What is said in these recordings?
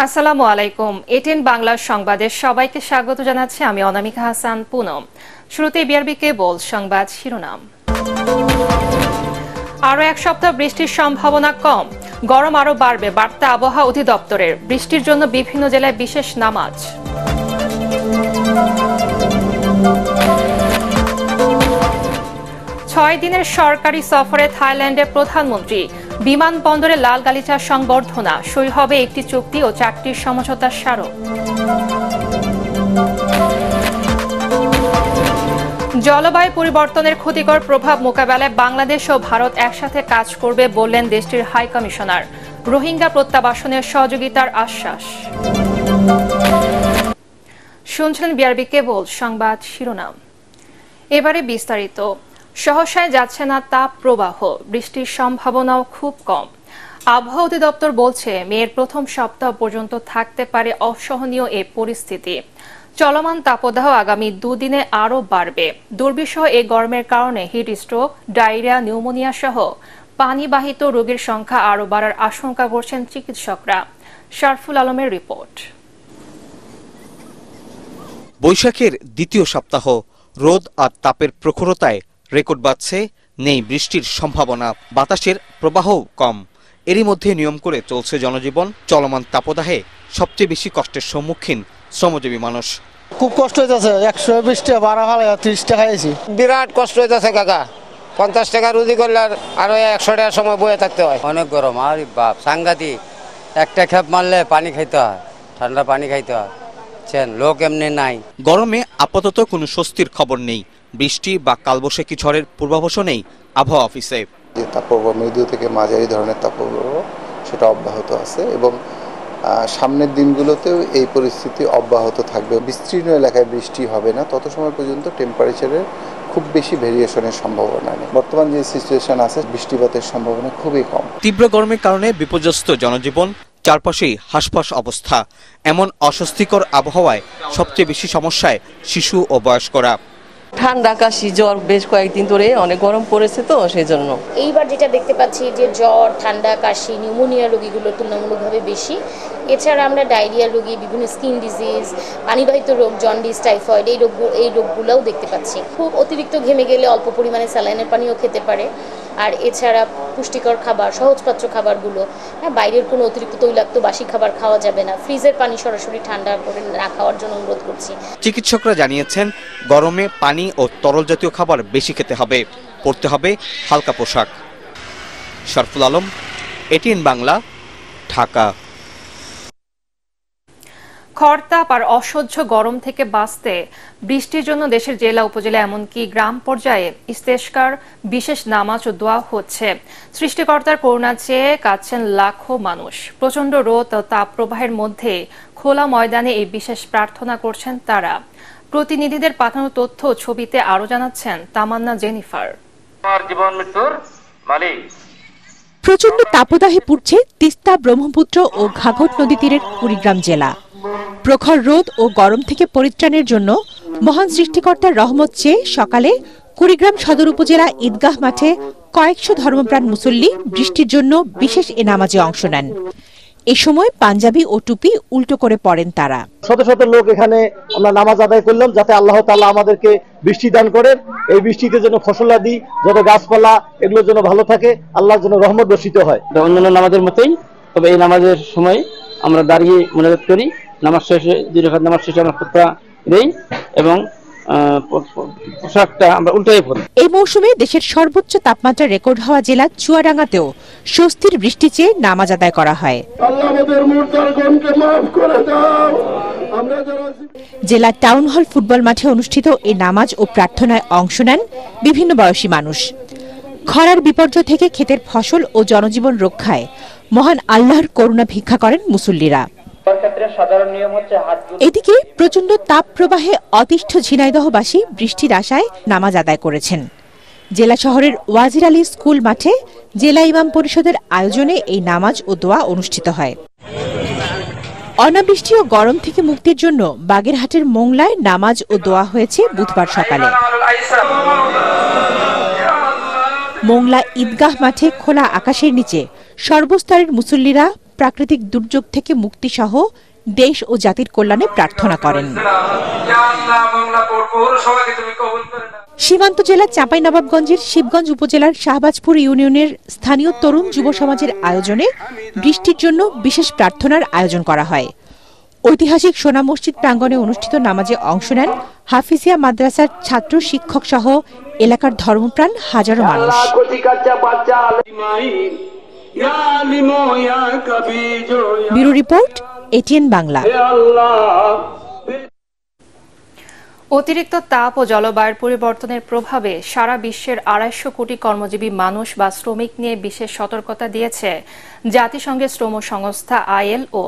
আসসালামু আলাইকুম। এটিএন বাংলার সংবাদে সবাইকে স্বাগত জানাচ্ছি আমি অনামিকা হাসান পুনম। শুরুতে বিআরবি কেবল সংবাদ শিরোনাম। আরও এক সপ্তাহ বৃষ্টির সম্ভাবনা কম, গরম আরও বাড়বে বার্তা আবহাওয়া অধিদপ্তরের। বৃষ্টির জন্য বিভিন্ন জেলায় বিশেষ নামাজ। 6 দিনের সরকারি সফরে থাইল্যান্ডে প্রধানমন্ত্রী। বিমানবন্দরে লাল গালিচার সংবর্ধনা, সই হবে একটি চুক্তি ও 4টি সমঝোতার স্মারক। জলবায়ু পরিবর্তনের ক্ষতিকর প্রভাব মোকাবেলায় বাংলাদেশ ও ভারত একসাথে কাজ করবে বললেন দেশটির হাই কমিশনার। রোহিঙ্গা প্রত্যাবাসনের সহযোগিতার আশ্বাস। শুনছিলেন বিআরবি কেবল সংবাদ শিরোনাম। এবারে বিস্তারিত। সহসায় যাচ্ছে না তাপ প্রবাহ, বৃষ্টির সম্ভাবনাও খুব কম। আবহাওয়া অধিদপ্তর বলছে মের প্রথম সপ্তাহ পর্যন্ত থাকতে পারে অসহনীয় এ পরিস্থিতি। চলমান তাপদাহ আগামী দুদিনে আরও বাড়বে। দুর্বিষহ এই গরমের কারণে হিট স্ট্রোক, ডায়রিয়া, নিউমোনিয়া সহ পানিবাহিত রোগীর সংখ্যা আরও বাড়ার আশঙ্কা করছেন চিকিৎসকরা। শারফুল আলমের রিপোর্ট। বৈশাখের দ্বিতীয় সপ্তাহ, রোদ আর তাপের প্রখরতায় রেকর্ড বাজছে, নেই বৃষ্টির সম্ভাবনা, বাতাসের প্রবাহও কম। এরই মধ্যে নিয়ম করে চলছে জনজীবন। চলমান তাপদাহে সবচেয়ে বেশি কষ্টের সম্মুখীন শ্রমজীবী মানুষ। খুব কষ্ট হইতেছে, 120 টাকা ভাড়া ভাড়া 30 টাকা খাইছি। বিরাট কষ্ট হইতেছে কাকা, 50 টাকা রুজি করলে আরো 100 টাকার সময় বয়ে থাকতে হয়। অনেক গরম, আর বাপ সাংঘাতিক। একটা খেপ মারলে পানি খাইতে হয়, ঠান্ডা পানি খাইতে হয়, লোক এমনি নাই। গরমে আপাতত কোনো স্বস্তির খবর নেই। বৃষ্টি বা কালবৈশাখী ঝড়ের পূর্বাভাসও নেই আবহাওয়া অফিসে। যে তাপপ্রবাহ মৃদু থেকে মাঝারি ধরনের তাপপ্রবাহ সেটা অব্যাহত আছে এবং সামনের দিনগুলোতেও এই পরিস্থিতি অব্যাহত থাকবে। বিস্তীর্ণ এলাকায় বৃষ্টি হবে না তত সময় পর্যন্ত টেম্পারেচারের খুব বেশি ভেরিয়েশনের সম্ভাবনা নেই। বর্তমান যে সিচুয়েশন আছে, বৃষ্টিপাতের সম্ভাবনা খুবই কম। তীব্র গরমের কারণে বিপর্যস্ত জনজীবন, চারপাশেই হাঁসফাঁস অবস্থা। এমন অস্বস্তিকর আবহাওয়ায় সবচেয়ে বেশি সমস্যায় শিশু ও বয়স্করা। ঠান্ডা, কাশি, জ্বর বেশ কয়েকদিন ধরে অনেক গরম পড়েছে, তো সেই জন্য এইবার যেটা দেখতে পাচ্ছি যে জ্বর, ঠান্ডা, কাশি, নিউমোনিয়া রোগীগুলো তুলনামূলকভাবে বেশি। এছাড়া আমরা ডায়রিয়া রোগী, বিভিন্ন স্কিন ডিজিজ, পানিবাহিত রোগ, জন্ডিস, টাইফয়েড এই রোগগুলোও দেখতে পাচ্ছি। খুব অতিরিক্ত ঘেমে গেলে অল্প পরিমাণে স্যালাইনের পানিও খেতে পারে। আর এছাড়া পুষ্টিকর খাবার, সহজপাচ্য খাবারগুলো, বাইরের কোনো অতিরিক্ত তৈলাক্ত বাসি খাবার খাওয়া যাবে না। ফ্রিজের পানি সরাসরি ঠান্ডা করে না খাওয়ার জন্য অনুরোধ করছি। চিকিৎসকরা জানিয়েছেন গরমে পানি ও তরল জাতীয় খাবার বেশি খেতে হবে, পরতে হবে হালকা পোশাক। শারফুল আলম, এটিএন বাংলা, ঢাকা। খরতাপ আর অসহ্য গরম থেকে বাঁচতে বৃষ্টির জন্য দেশের জেলা, উপজেলা এমনকি গ্রাম পর্যায়ে ইস্তেশকার, বিশেষ নামাজ ও দোয়া হচ্ছে। সৃষ্টিকর্তার করুণা চেয়ে কাঁদছেন লাখো মানুষ। প্রচণ্ড রোদ ও তাপ প্রবাহের মধ্যে খোলা ময়দানে এই বিশেষ প্রার্থনা করছেন তারা। প্রতিনিধিদের পাঠানো তথ্য ছবিতে আরো জানাচ্ছেন তামান্না জেনিফার। প্রচণ্ড তাপদাহে পুড়ছে তিস্তা, ব্রহ্মপুত্র ও ঘাঘট নদী তীরের কুড়িগ্রাম জেলা। প্রখর রোদ ও গরম থেকে পরিত্রাণের জন্য মহান সৃষ্টিকর্তার রহমত চেয়ে সকালে কুড়িগ্রাম সদর উপজেলা ঈদগাহ মাঠে কয়েকশো ধর্মপ্রাণ মুসল্লি বৃষ্টির জন্য বিশেষ এ নামাজে অংশ নেন। এ সময় পাঞ্জাবি ও টুপি উল্টো করে পড়েন তারা। শত শত লোক এখানে আমরা নামাজ আদায় করলাম যাতে আল্লাহ তাআলা আমাদেরকে বৃষ্টি দান করেন। এই বৃষ্টিতে যেন ফসলাদি, যত গাছপালা, এগুলো যেন ভালো থাকে, আল্লাহর জন্য রহমত বর্ষিত হয়। অন্যান্য নামাজের মতোই, তবে এই নামাজের সময় আমরা দাঁড়িয়ে মোনাজাত করি। নামাজ শেষে, 2 রাকাত নামাজ শেষে আমরা খুতবা দেই এবং পোশাকটা আমরা উল্টাই পরি। এই মৌসুমে দেশের সর্বোচ্চ তাপমাত্রা রেকর্ড হওয়া জেলা চুয়াডাঙ্গাতেও স্বস্তির বৃষ্টি চেয়ে নামাজ আদায় করা হয়। জেলা টাউন হল ফুটবল মাঠে অনুষ্ঠিত এই নামাজ ও প্রার্থনায় অংশ নেন বিভিন্ন বয়সী মানুষ। খরার বিপর্যয় থেকে ক্ষেতের ফসল ও জনজীবন রক্ষায় মহান আল্লাহর করুণা ভিক্ষা করেন মুসল্লিরা। এদিকে প্রচণ্ড তাপ প্রবাহে অতিষ্ঠ ঝিনাইদহবাসী বৃষ্টির আশায় নামাজ আদায় করেছেন। জেলা শহরের ওয়াজির আলী স্কুল মাঠে জেলা ইমাম পরিষদের আয়োজনে এই নামাজ ও দোয়া অনুষ্ঠিত হয়। অনাবৃষ্টি ও গরম থেকে মুক্তির জন্য বাগেরহাটের মোংলায় নামাজ ও দোয়া হয়েছে বুধবার সকালে। মোংলা ঈদগাহ মাঠে খোলা আকাশের নিচে সর্বস্তরের মুসল্লিরা প্রাকৃতিক দুর্যোগ থেকে মুক্তিসহ দেশ ও জাতির কল্যাণে প্রার্থনা করেন। সীমান্ত জেলা চাঁপাইনবাবগঞ্জের শিবগঞ্জ উপজেলার শাহবাজপুর ইউনিয়নের স্থানীয় তরুণ যুব সমাজের আয়োজনে বৃষ্টির জন্য বিশেষ প্রার্থনার আয়োজন করা হয়। ঐতিহাসিক সোনা মসজিদ প্রাঙ্গণে অনুষ্ঠিত নামাজে অংশ নেন হাফিজিয়া মাদ্রাসার ছাত্র শিক্ষক সহ এলাকার ধর্মপ্রাণ হাজারো মানুষ। Bureau report, ATN Bangla. অতিরিক্ত তাপ ও জলবায়ুর পরিবর্তনের প্রভাবে সারা বিশ্বের 250 কোটি কর্মজীবী মানুষ বা শ্রমিক নিয়ে বিশেষ সতর্কতা দিয়েছে জাতিসংঘের শ্রম সংস্থা ILO।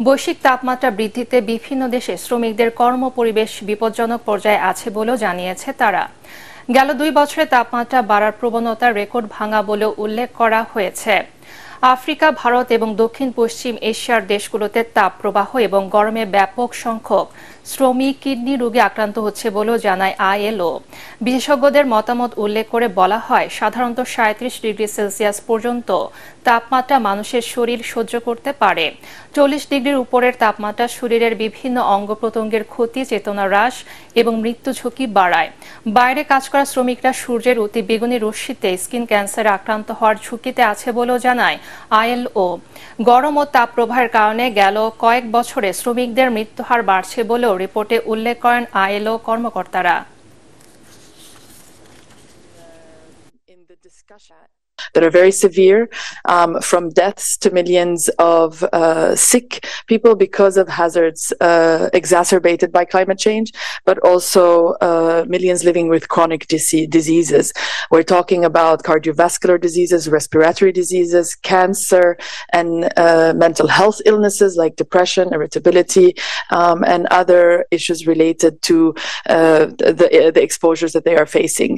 বৈশ্বিক তাপমাত্রা বৃদ্ধিতে বিভিন্ন দেশে শ্রমিকদের কর্মপরিবেশ বিপজ্জনক পর্যায়ে আছে বলেও জানিয়েছে তারা। গেল 2 বছরে তাপমাত্রা বাড়ার প্রবণতার রেকর্ড ভাঙা বলেও উল্লেখ করা হয়েছে। আফ্রিকা, ভারত এবং দক্ষিণ পশ্চিম এশিয়ার দেশগুলোতে তাপপ্রবাহ এবং গরমে ব্যাপক সংখ্যক শ্রমিক কিডনি রোগে আক্রান্ত হচ্ছে বলেও জানায় ILO। বিশেষজ্ঞদের মতামত উল্লেখ করে বলা হয়, সাধারণত 37 ডিগ্রি সেলসিয়াস পর্যন্ত তাপমাত্রা মানুষের শরীর সহ্য করতে পারে। 40 ডিগ্রির উপরের তাপমাত্রা শরীরের বিভিন্ন অঙ্গ প্রত্যঙ্গের ক্ষতি, চেতনা হ্রাস এবং মৃত্যু ঝুঁকি বাড়ায়। বাইরে কাজ করা শ্রমিকরা সূর্যের অতি বেগুনি রশ্মিতে স্কিন ক্যান্সারে আক্রান্ত হওয়ার ঝুঁকিতে আছে বলেও জানায় ILO। গরম ও তাপপ্রবাহের কারণে গেল কয়েক বছরে শ্রমিকদের মৃত্যুহার বাড়ছে বলেও রিপোর্টে উল্লেখ করেন ILO কর্মকর্তারা। that are very severe, from deaths to millions of sick people because of hazards exacerbated by climate change, but also millions living with chronic diseases. We're talking about cardiovascular diseases, respiratory diseases, cancer, and mental health illnesses like depression, irritability, and other issues related to the exposures that they are facing.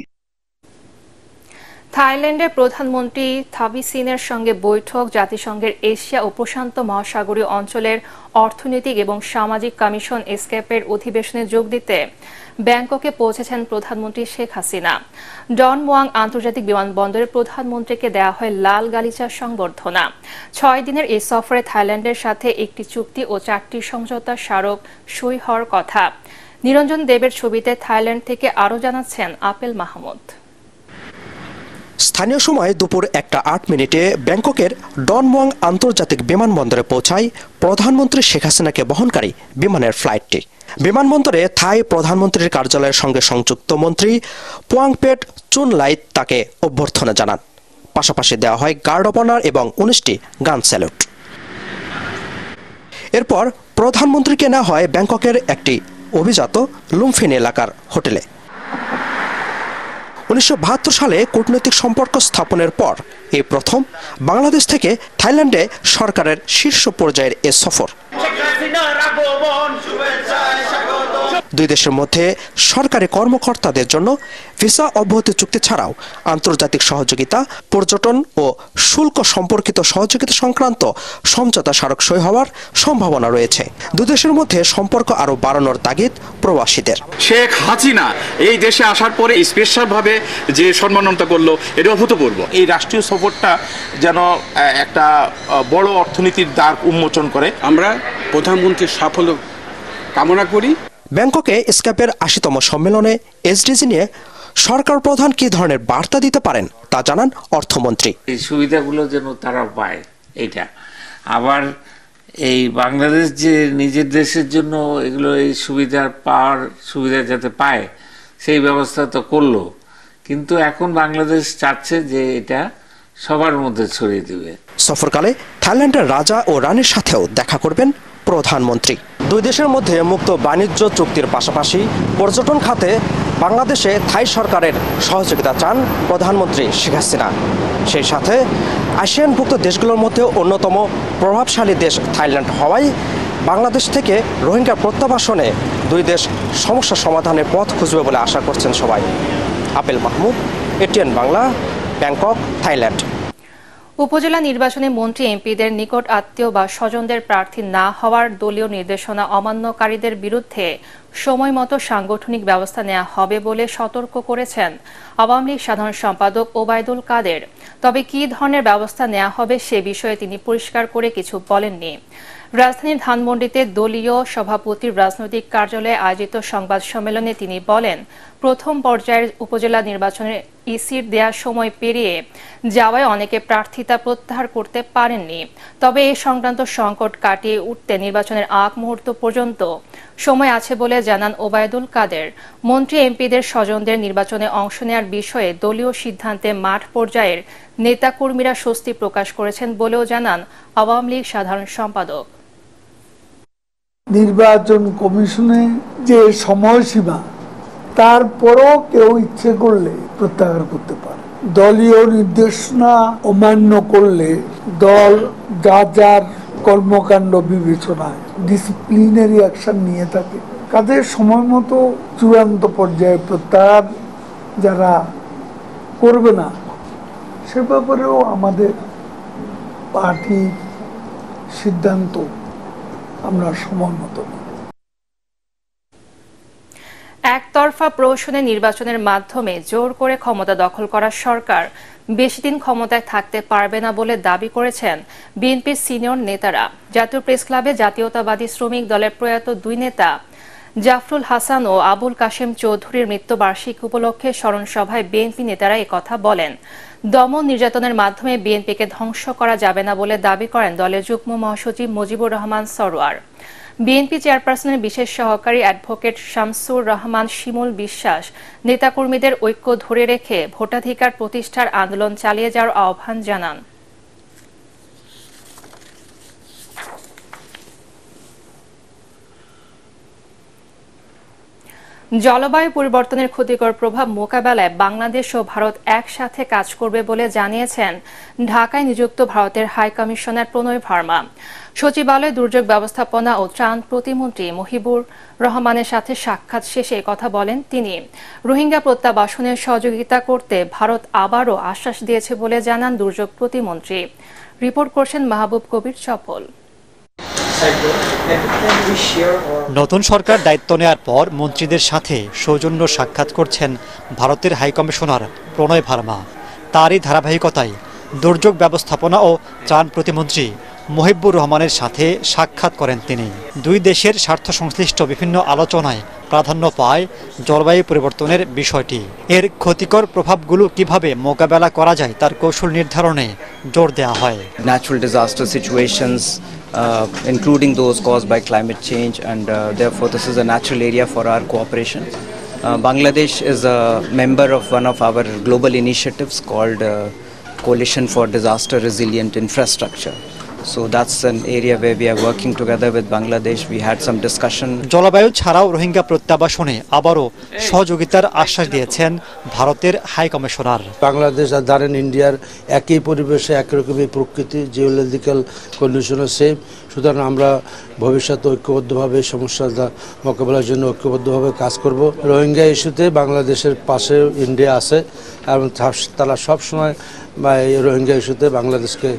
থাইল্যান্ডের প্রধানমন্ত্রী থাবিসিনের সঙ্গে বৈঠক। জাতিসংঘের Asia ও প্রশান্ত মহাসাগরীয় অঞ্চলের অর্থনৈতিক এবং সামাজিক কমিশন এসকেপের অধিবেশনে যোগ দিতে ব্যাংককে পৌঁছেছেন প্রধানমন্ত্রী শেখ হাসিনা। ডন মুয়াং আন্তর্জাতিক বিমানবন্দরে প্রধানমন্ত্রীকে দেওয়া হয় লাল গালিচা সংবর্ধনা। 6 দিনের এই সফরে থাইল্যান্ডের সাথে একটি চুক্তি ও 4টি সমঝোতা স্মারক সই হওয়ার কথা। নিরঞ্জন দেবের ছবিতে থাইল্যান্ড থেকে আরও জানাচ্ছেন আপেল মাহমুদ। স্থানীয় সময় দুপুর 1:08 ব্যাংককের ডন মুয়াং আন্তর্জাতিক বিমানবন্দরে পৌঁছায় প্রধানমন্ত্রী শেখ হাসিনাকে বহনকারী বিমানের ফ্লাইটটি। বিমানবন্দরে থাই প্রধানমন্ত্রীর কার্যালয়ের সঙ্গে সংযুক্ত মন্ত্রী পুয়াংপেট চুনলাইত তাকে অভ্যর্থনা জানান। পাশাপাশি দেওয়া হয় গার্ড অব অনার এবং 19টি গান স্যালুট। এরপর প্রধানমন্ত্রীকে নেওয়া হয় ব্যাংককের একটি অভিজাত লুমফিন এলাকার হোটেলে। 1972 সালে কূটনৈতিক সম্পর্ক স্থাপনের পর এই প্রথম বাংলাদেশ থেকে থাইল্যান্ডে সরকারের শীর্ষ পর্যায়ের এ সফর। দুই দেশের মধ্যে সরকারি কর্মকর্তাদের জন্য ভিসা অব্যাহতি চুক্তি ছাড়াও আন্তর্জাতিক সহযোগিতা, পর্যটন ও শুল্ক সম্পর্কিত সহযোগিতা সংক্রান্ত সমঝোতা স্মারক সই হওয়ার সম্ভাবনা রয়েছে। দুই দেশের মধ্যে সম্পর্ক আরও বাড়ানোর তাগিদ প্রবাসীদের। শেখ হাসিনা এই দেশে আসার পরে স্পেশালভাবে যে সম্মাননা করলো, এটা অভূতপূর্ব। এই রাষ্ট্রীয় সফরটা যেন একটা বড় অর্থনীতির দ্বার উন্মোচন করে। আমরা প্রধানমন্ত্রীর সাফল্য কামনা করি। ব্যাংককে এসকেপের 80তম সম্মেলনে এসডিজি নিয়ে সরকার প্রধান কি ধরনের বার্তা দিতে পারেন তা জানান অর্থমন্ত্রী। এই সুবিধাগুলো যেন তারা পায়, এটা আবার এই বাংলাদেশ যে নিজের দেশের জন্য এগুলো এই সুবিধা যাতে পায় সেই ব্যবস্থা তো করলো, কিন্তু এখন বাংলাদেশ চাচ্ছে যে এটা সবার মধ্যে ছড়িয়ে দেবে। সফরকালে থাইল্যান্ডের রাজা ও রানীর সাথেও দেখা করবেন প্রধানমন্ত্রী। দুই দেশের মধ্যে মুক্ত বাণিজ্য চুক্তির পাশাপাশি পর্যটন খাতে বাংলাদেশে থাই সরকারের সহযোগিতা চান প্রধানমন্ত্রী শেখ হাসিনা। সেই সাথে আসিয়ানভুক্ত দেশগুলোর মধ্যে অন্যতম প্রভাবশালী দেশ থাইল্যান্ড হওয়ায় বাংলাদেশ থেকে রোহিঙ্গা প্রত্যাবাসনে দুই দেশ সমস্যা সমাধানের পথ খুঁজবে বলে আশা করছেন সবাই। Apple Mahmud, ATN Bangla, Bangkok, Thailand. উপজেলা নির্বাচনে মন্ত্রী এমপিদের নিকট আত্মীয় বা স্বজনদের প্রার্থী না হওয়ার দলীয় নির্দেশনা অমান্যকারীদের বিরুদ্ধে সময়মতো সাংগঠনিক ব্যবস্থা নেওয়া হবে বলে সতর্ক করেছেন আওয়ামী লীগ সাধারণ সম্পাদক ওবায়দুল কাদের। তবে কী ধরনের ব্যবস্থা নেওয়া হবে সে বিষয়ে তিনি পরিষ্কার করে কিছু বলেননি। রাজধানীর ধানমন্ডিতে দলীয় সভাপতির রাজনৈতিক কার্যালয়ে আয়োজিত সংবাদ সম্মেলনে তিনি বলেন, প্রথম পর্যায়ের উপজেলা নির্বাচনে ইসির দেওয়ার সময় পেরিয়ে যাওয়ায় অনেকে প্রার্থিতা প্রত্যাহার করতে পারেননি। তবে এই সংক্রান্ত সংকট কাটিয়ে উঠতে নির্বাচনের আগ মুহূর্ত পর্যন্ত সময় আছে বলে জানান ওবায়দুল কাদের। মন্ত্রী এমপিদের স্বজনদের নির্বাচনে অংশ নেওয়ার বিষয়ে দলীয় সিদ্ধান্তে মাঠ পর্যায়ের নেতাকর্মীরা স্বস্তি প্রকাশ করেছেন বলেও জানান আওয়ামী লীগ সাধারণ সম্পাদক। নির্বাচন কমিশনে যে সময়সীমা, তারপরও কেউ ইচ্ছে করলে প্রত্যাহার করতে পারে। দলীয় নির্দেশনা অমান্য করলে দল যার কর্মকাণ্ড বিবেচনায় ডিসিপ্লিনারি অ্যাকশন নিয়ে থাকে। কাদের সময় মতো চূড়ান্ত পর্যায়ে প্রত্যাহার যারা করবে না, সে ব্যাপারেও আমাদের পার্টির সিদ্ধান্ত আমরা সময় মতো। একতরফা প্রহসনে নির্বাচনের মাধ্যমে জোর করে ক্ষমতা দখল করা সরকার বেশি দিন ক্ষমতায় থাকতে পারবে না বলে দাবি করেছেন বিএনপির সিনিয়র নেতারা। জাতীয় প্রেস ক্লাবে জাতীয়তাবাদী শ্রমিক দলের প্রয়াত দুই নেতা জাফরুল হাসান ও আবুল কাশেম চৌধুরীর মৃত্যুবার্ষিকী উপলক্ষে স্মরণ সভায় বিএনপি নেতারা একথা বলেন। দমন নির্যাতনের মাধ্যমে বিএনপিকে ধ্বংস করা যাবে না বলে দাবি করেন দলের যুগ্ম মহাসচিব মুজিবুর রহমান সরোয়ার। বিএনপি চেয়ারপারসনের বিশেষ সহকারী অ্যাডভোকেট শামসুর রহমান শিমুল বিশ্বাস নেতাকর্মীদের ঐক্য ধরে রেখে ভোটাধিকার প্রতিষ্ঠার আন্দোলন চালিয়ে যাওয়ার আহ্বান জানান। জলবায়ু পরিবর্তনের ক্ষতিকর প্রভাব মোকাবেলায় বাংলাদেশ ও ভারত একসাথে কাজ করবে বলে জানিয়েছেন ঢাকায় নিযুক্ত ভারতের হাই কমিশনার প্রণয় ভার্মা। সচিবালয় দুর্যোগ ব্যবস্থাপনা ও ত্রাণ প্রতিমন্ত্রী মহিবুর রহমানের সাথে সাক্ষাৎ শেষে কথা বলেন তিনি। রোহিঙ্গা প্রত্যাবাসনের সহযোগিতা করতে ভারত আবারও আশ্বাস দিয়েছে বলে জানান দুর্যোগ প্রতিমন্ত্রী। রিপোর্ট করছেন মাহবুব কবির চপল। নতুন সরকার দায়িত্ব নেওয়ার পর মন্ত্রীদের সাথে সৌজন্য সাক্ষাৎ করছেন ভারতের হাইকমিশনার প্রণয় ভার্মা। তারই ধারাবাহিকতায় দুর্যোগ ব্যবস্থাপনা ও ত্রাণ প্রতিমন্ত্রী মহিবুর রহমানের সাথে সাক্ষাৎ করেন তিনি। দুই দেশের স্বার্থ সংশ্লিষ্ট বিভিন্ন আলোচনায় প্রাধান্য পায় জলবায়ু পরিবর্তনের বিষয়টি। এর ক্ষতিকর প্রভাবগুলো কিভাবে মোকাবেলা করা যায় তার কৌশল নির্ধারণে জোর দেওয়া হয়। Natural disaster situations including those caused by climate change, and therefore this is a natural area for our cooperation. Bangladesh is a member of one of our global initiatives called Coalition for Disaster Resilient Infrastructure. So that's an area where we are working together with Bangladesh. We had some discussion. জলবায়ু ছাড়াও রোহিঙ্গা প্রত্যাবাসনে আবারও সহযোগিতার আশ্বাস দিয়েছেন ভারতের high commissioner. Bangladesh আর জানেন ইন্ডিয়ার একই পরিবেশে একরকমই প্রকৃতি, জিওলজিক্যাল কন্ডিশনও সেম। সুতরাং আমরা ভবিষ্যতে ঐক্যবদ্ধভাবে সমস্যা মোকাবেলার জন্য ঐক্যবদ্ধভাবে কাজ করব। রোহিঙ্গা ইস্যুতে বাংলাদেশের পাশে ইন্ডিয়া আছে এবং তারা সবসময় এই রোহিঙ্গা ইস্যুতে বাংলাদেশকে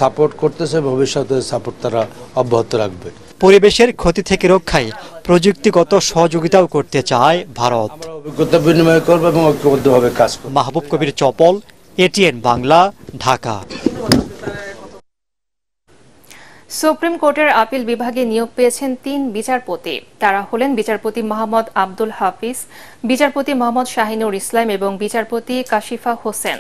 সাপোর্ট করতেছে, ভবিষ্যতে সাপোর্ট তারা অব্যাহত রাখবে। পরিবেশের ক্ষতি থেকে রক্ষায় প্রযুক্তিগত সহযোগিতাও করতে চায় ভারত। আমরা অভিজ্ঞতা বিনিময় করব এবং ঐক্যবদ্ধভাবে কাজ করব। মাহবুব কবির চপল, এটিএন বাংলা, ঢাকা। সুপ্রিম কোর্টের আপিল বিভাগে নিয়োগ পেয়েছেন 3 বিচারপতি। তারা হলেন বিচারপতি মোহাম্মদ আব্দুল হাফিজ, বিচারপতি মোহাম্মদ শাহিনুর ইসলাম এবং বিচারপতি কাশিফা হোসেন।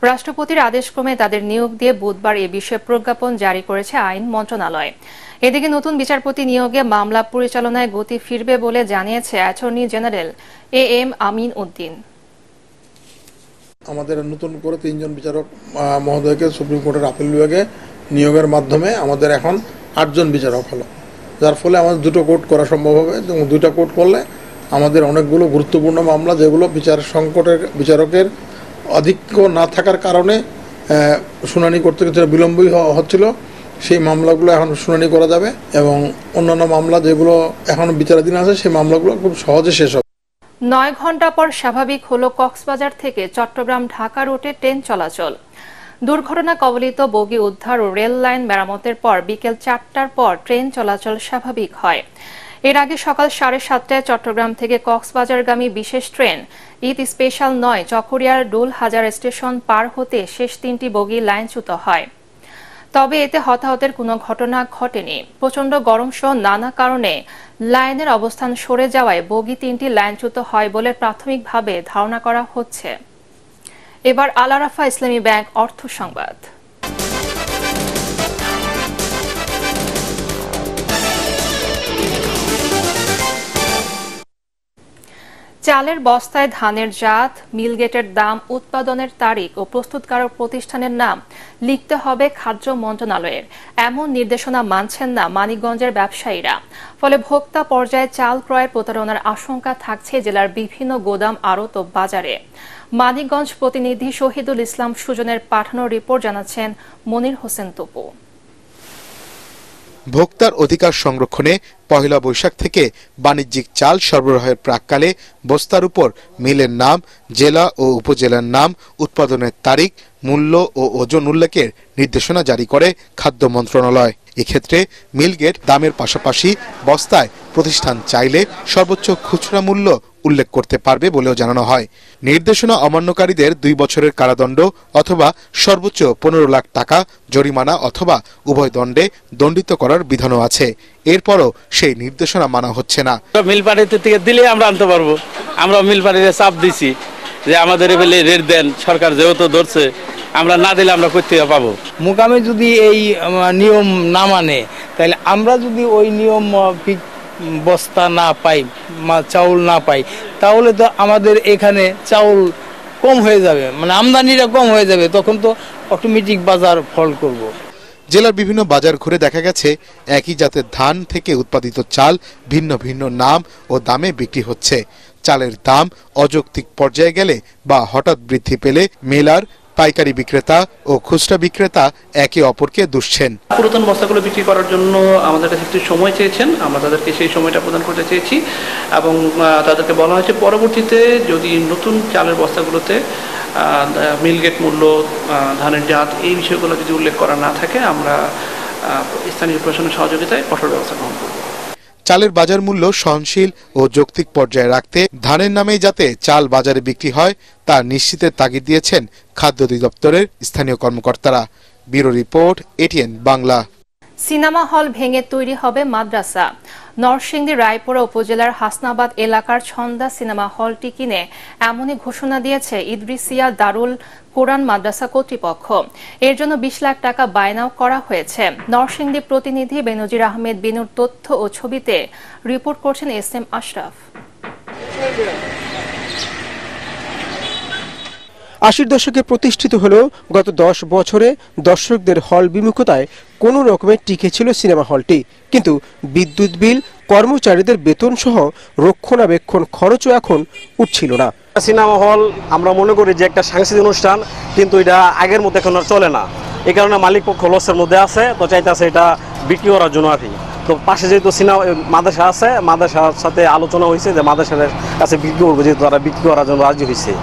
রাষ্ট্রপতির আদেশক্রমে তাদের নিয়োগ দিয়ে বুধবার এ বিষয়ে প্রজ্ঞাপন জারি করেছে আইন মন্ত্রণালয়। এদিকে নতুন বিচারপতি নিয়োগে মামলা পরিচালনায় গতি ফিরবে বলে জানিয়েছে attorney general AM Amin Uddin. আমাদের নতুন করে 3 জন বিচারক মহোদয়কে সুপ্রিম কোর্টের আপিল বিভাগে নিয়োগের মাধ্যমে আমাদের এখন 8 জন বিচারক হলো, যার ফলে আমাদের 2টো কোর্ট করা সম্ভব হবে। এবং 2টা কোর্ট করলে আমাদের অনেকগুলো গুরুত্বপূর্ণ মামলা, যেগুলো বিচার সংকটের বিচারকের আধিক্য না থাকার কারণে শুনানি করতে কিছুটা বিলম্বই হচ্ছিল, সেই মামলাগুলো এখন শুনানি করা যাবে এবং অন্যান্য মামলা যেগুলো এখন বিচারাধীন আছে সেই মামলাগুলো খুব সহজে শেষ হবে। 9 ঘন্টা পর স্বাভাবিক হলো কক্সবাজার থেকে চট্টগ্রাম ঢাকা রুটে ট্রেন চলাচল। দুর্ঘটনা কবলিত বগি উদ্ধার ও রেল লাইন মেরামতের পর বিকেল 4টার পর ট্রেন চলাচল স্বাভাবিক হয়। এর আগে সকাল 7:30টায় চট্টগ্রাম থেকে কক্সবাজারগামী বিশেষ train Eid special 9 চকরিয়ার Dulhazara station পার হতে শেষ 3টি বগি লাইনচ্যুত হয়। তবে এতে হতাহতের কোনো ঘটনা ঘটেনি। প্রচণ্ড গরম সহ নানা কারণে লাইনের অবস্থান সরে যাওয়ায় বগি 3টি লাইনচ্যুত হয় বলে প্রাথমিকভাবে ধারণা করা হচ্ছে। এবার আল আরাফা ইসলামী ব্যাংক অর্থ সংবাদ। চালের বস্তায় ধানের জাত, মিলগেটের দাম, উৎপাদনের তারিখ ও প্রস্তুতকারক প্রতিষ্ঠানের নাম লিখতে হবে খাদ্য মন্ত্রণালয়ের। এমন নির্দেশনা মানছেন না মানিকগঞ্জের ব্যবসায়ীরা। ফলে ভোক্তা পর্যায়ে চাল ক্রয়ের প্রতারণার আশঙ্কা থাকছে জেলার বিভিন্ন গোদাম, আড়ত ও বাজারে। মানিকগঞ্জ প্রতিনিধি শহীদুল ইসলাম সুজনের পাঠানো রিপোর্ট জানাচ্ছেন মনির হোসেন তপু। ভোক্তার অধিকার সংরক্ষণে পহেলা বৈশাখ থেকে বাণিজ্যিক চাল সরবরাহের প্রাক্কালে বস্তার উপর মিলের নাম, জেলা ও উপজেলার নাম, উৎপাদনের তারিখ, মূল্য ও ওজন উল্লেখের নির্দেশনা জারি করে খাদ্য মন্ত্রণালয়। এক্ষেত্রে মিলগেট দামের পাশাপাশি বস্তায় প্রতিষ্ঠান চাইলে সর্বোচ্চ খুচরা মূল্য উল্লেখ করতে পারবে বলেও জানানো হয়। নির্দেশনা অমান্যকারীদের 2 বছরের কারাদণ্ড অথবা সর্বোচ্চ 15 লাখ টাকা জরিমানা অথবা উভয় দণ্ডে দণ্ডিত করার বিধানও আছে। এরপরও সেই নির্দেশনা মানা হচ্ছে না। মিল পাড়িতে থেকে দিলে আমরা আনতে পারবো। আমরা মিল পাড়িতে চাপ দিছি যে আমাদের এবেলে রেট দেন, সরকার যেহেতু ধরছে, আমরা না দিলে আমরা করতে পাবো। মোকামে যদি এই নিয়ম না মানে, তাহলে আমরা যদি ওই নিয়ম বস্তা না পাই, চাউল না পাই, তাহলে তো আমাদের এখানে চাউল কম হয়ে যাবে, মানে আমদানিটা কম হয়ে যাবে, তখন তো অটোমেটিক বাজার ফল করব। জেলার বিভিন্ন বাজার ঘুরে দেখা গেছে একই জাতের ধান থেকে উৎপাদিত চাল ভিন্ন ভিন্ন নাম ও দামে বিক্রি হচ্ছে। চালের দাম অযৌক্তিক পর্যায়ে গেলে বা হঠাৎ বৃদ্ধি পেলে মেলার পাইকারি বিক্রেতা ও খুচরা বিক্রেতা একে অপরকে দুষছেন। পুরাতন বস্তাগুলো বিক্রি করার জন্য আমাদের কাছে একটু সময় চেয়েছেন, আমরা তাদেরকে সেই সময়টা প্রদান করতে চেয়েছি এবং তাদেরকে বলা হয়েছে পরবর্তীতে যদি নতুন চালের বস্তাগুলোতে মিলগেট মূল্য, ধানের জাত, এই বিষয়গুলো যদি উল্লেখ করা না থাকে, আমরা স্থানীয় প্রশাসনের সহযোগিতায় কঠোর ব্যবস্থা গ্রহণ করব। চালের বাজার মূল্য সহনশীল ও যৌক্তিক পর্যায়ে রাখতে ধানের নামেই যাতে চাল বাজারে বিক্রি হয় তা নিশ্চিতের তাগিদ দিয়েছেন খাদ্য অধিদপ্তরের স্থানীয় কর্মকর্তারা। Bureau report, ATN Bangla. Cinema hall ভেঙে তৈরি হবে মাদ্রাসা। নরসিংদীর রায়পুরা উপজেলার হাসনাবাদ এলাকার ছন্দা সিনেমা হলটি কিনে এমনই ঘোষণা দিয়েছে ইদ্রিসিয়া দারুল কোরআন মাদ্রাসা কর্তৃপক্ষ। এর জন্য 20 লাখ টাকা বায়নাও করা হয়েছে। নরসিংদী প্রতিনিধি বেনজির আহমেদ বিনুর তথ্য ও ছবিতে রিপোর্ট করছেন SM আশরাফ। 80-র দশকে প্রতিষ্ঠিত হলেও গত 10 বছরে দর্শকদের হল বিমুখতায় কোনো রকমে টিকে ছিল সিনেমা হলটি। কিন্তু বিদ্যুৎ বিল, কর্মচারীদের বেতন সহ রক্ষণাবেক্ষণ খরচও এখন উঠছিল না। সিনেমা হল আমরা মনে করি যে একটা সাংস্কৃতিক অনুষ্ঠান, কিন্তু এটা আগের মতো এখন আর চলে না। এই কারণে মালিক পক্ষ লসের মধ্যে আছে, তো চাইতেছে এটা বিক্রি করার জন্য আর কি। তো পাশে যেহেতু সিনেমা মাদ্রাসা আছে, মাদ্রাসার সাথে আলোচনা হয়েছে যে মাদ্রাসার কাছে বিক্রি করবো, যেহেতু তারা বিক্রি করার জন্য রাজি হয়েছে।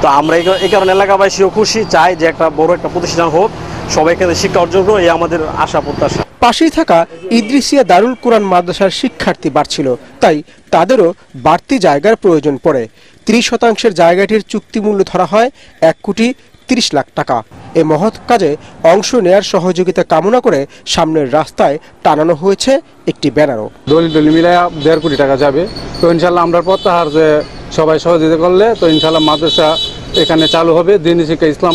তো আমরা এই কারণে এলাকাবাসীও খুশি, চাই যে একটা বড় একটা প্রতিষ্ঠান হোক, সবাই এখানে শিক্ষা অর্জন করো, এই আমাদের আশা প্রত্যাশা। পাশেই থাকা ইদ্রিসিয়া দারুল কোরআন মাদ্রাসার শিক্ষার্থী বাড়ছিল, তাই তাদেরও বাড়তি জায়গার প্রয়োজন পড়ে। 30% জায়গাটির চুক্তি মূল্য ধরা হয় 1,30,00,000 টাকা। এই মহৎ কাজে অংশ নেয়ার সহযোগিতা কামনা করে সামনের রাস্তায় টানানো হয়েছে একটি ব্যানারও। দলিল মিলায় 1.5 কোটি টাকা যাবে। তো ইনশাল্লাহ আমরা প্রত্যাহার যে সবাই সহযোগিতা করলে তো ইনশাল্লাহ মাদ্রাসা এখানে চালু হবে, দিনী শিক্ষা ইসলাম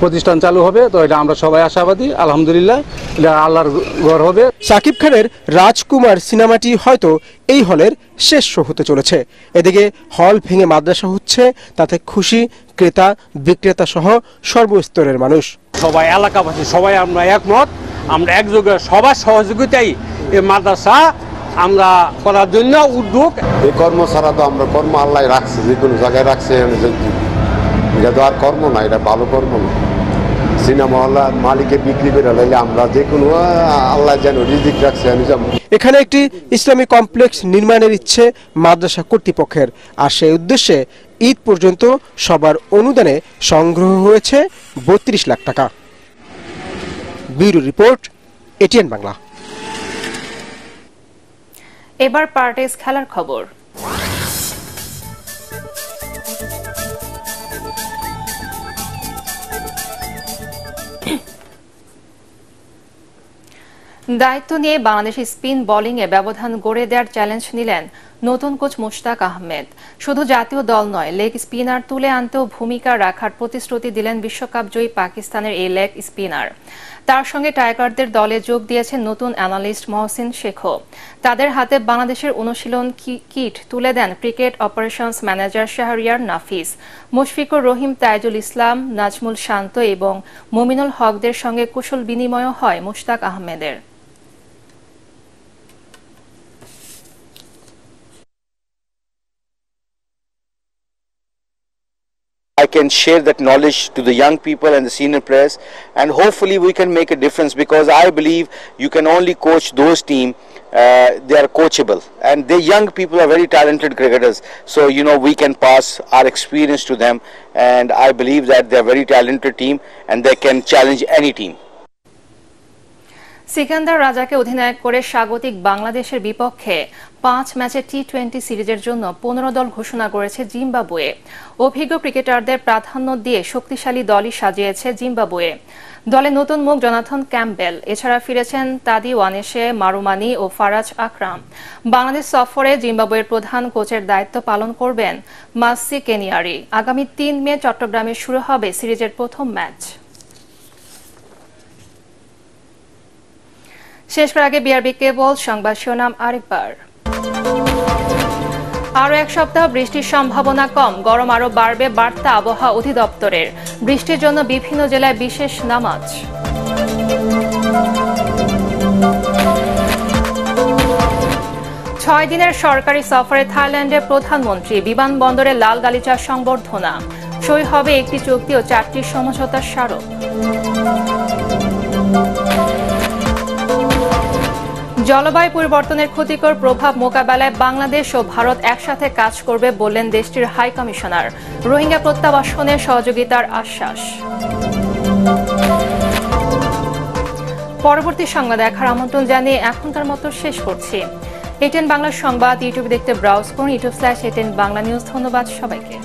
প্রতিষ্ঠান চালু হবে। তো এটা আমরা সবাই আশাবাদী, আলহামদুলিল্লাহ এটা আল্লাহর ঘর হবে। সাকিব খানের রাজকুমার সিনেমাটি হয়তো এই হলের শেষ শো হতে চলেছে। এদিকে হল ভেঙে মাদ্রাসা হচ্ছে, তাতে খুশি ক্রেতা বিক্রেতা সহ সর্বস্তরের মানুষ। সবাই এলাকাবাসী সবাই আমরা একমত, আমরা একযোগে সবার সহযোগিতায় এই মাদ্রাসা আমরা করার জন্য উদ্যোগ। এই কর্ম ছাড়া তো আমরা কর্ম আল্লাহ রাখছে, যে কোনো জায়গায় রাখছে, এটা তো আর কর্ম না, এটা ভালো কর্ম না। সিনেমা হল মালিকে বিক্রি করে লাইলে আমরা যে কোনো আল্লাহ যেন রিজিক রাখছে আমি যাব। এখানে একটি ইসলামী কমপ্লেক্স নির্মাণের ইচ্ছে মাদ্রাসা কর্তৃপক্ষের, আর সেই উদ্দেশ্যে ঈদ পর্যন্ত সবার অনুদানে সংগ্রহ হয়েছে 32 লাখ টাকা। Bureau report, ATN Bangla. এবার পার্টিস খেলার খবর। দায়িত্ব নিয়ে বাংলাদেশের স্পিন বোলিংয়ে ব্যবধান গড়ে দেওয়ার চ্যালেঞ্জ নিলেন নতুন কোচ মুশতাক আহমেদ। শুধু জাতীয় দল নয়, লেগ স্পিনার তুলে আনতেও ভূমিকা রাখার প্রতিশ্রুতি দিলেন বিশ্বকাপ জয়ী পাকিস্তানের এই লেগ স্পিনার। তার সঙ্গে টাইগারদের দলে যোগ দিয়েছেন নতুন অ্যানালিস্ট মহসিন শেখও। তাদের হাতে বাংলাদেশের অনুশীলন কিট তুলে দেন ক্রিকেট অপারেশনস ম্যানেজার শাহরিয়ার নাফিস। মুশফিকুর রহিম, তাইজুল ইসলাম, নাজমুল শান্ত এবং মুমিনুল হকদের সঙ্গে কুশল বিনিময় হয় মুশতাক আহমেদের। I can share that knowledge to the young people and the senior players, and hopefully we can make a difference, because I believe you can only coach those teams they are coachable, and the young people are very talented cricketers, so we can pass our experience to them, and I believe that they are very talented team and they can challenge any team. Sikandar রাজাকে অধিনায়ক করে স্বাগতিক বাংলাদেশের বিপক্ষে 5 ম্যাচের টি-20 সিরিজের জন্য 15 দল ঘোষণা করেছে জিম্বাবুয়ে। অভিজ্ঞ ক্রিকেটারদের প্রাধান্য দিয়ে শক্তিশালী দলই সাজিয়েছে জিম্বাবুয়ে। দলে নতুন মুখ জোনাথন ক্যাম্পবেল, এছাড়া ফিরেছেন তাদি ওয়ানেশে, মারুমানি ও ফারাজ আকরাম। বাংলাদেশ সফরে জিম্বাবুয়ের প্রধান কোচের দায়িত্ব পালন করবেন মাসি কেনিয়ারি। আগামী 3 মে চট্টগ্রামে শুরু হবে সিরিজের প্রথম ম্যাচ। শেষ করার আগে বিআরবি কেবল সংবাদ শিরোনাম আরেকবার। আরও এক সপ্তাহ বৃষ্টির সম্ভাবনা কম, গরম আরও বাড়বে বার্তা আবহাওয়া অধিদপ্তরের। বৃষ্টির জন্য বিভিন্ন জেলায় বিশেষ নামাজ। 6 দিনের সরকারি সফরে থাইল্যান্ডের প্রধানমন্ত্রী। বিমানবন্দরে লাল গালিচার সংবর্ধনা। সই হবে একটি চুক্তি ও 4টি সমঝোতার স্মারক। জলবায়ু পরিবর্তনের ক্ষতিকর প্রভাব মোকাবেলায় বাংলাদেশ ও ভারত একসাথে কাজ করবে বললেন দেশটির হাই কমিশনার। রোহিঙ্গা প্রত্যাবাসনে সহযোগিতার আশ্বাস। পরবর্তী সংবাদ দেখার আমন্ত্রণ জানিয়ে এখনকার মতো শেষ করছি। এটিএন বাংলা সংবাদ ইউটিউবে দেখতে ব্রাউজ করুন, youtube/ATN বাংলা নিউজ। ধন্যবাদ সবাইকে।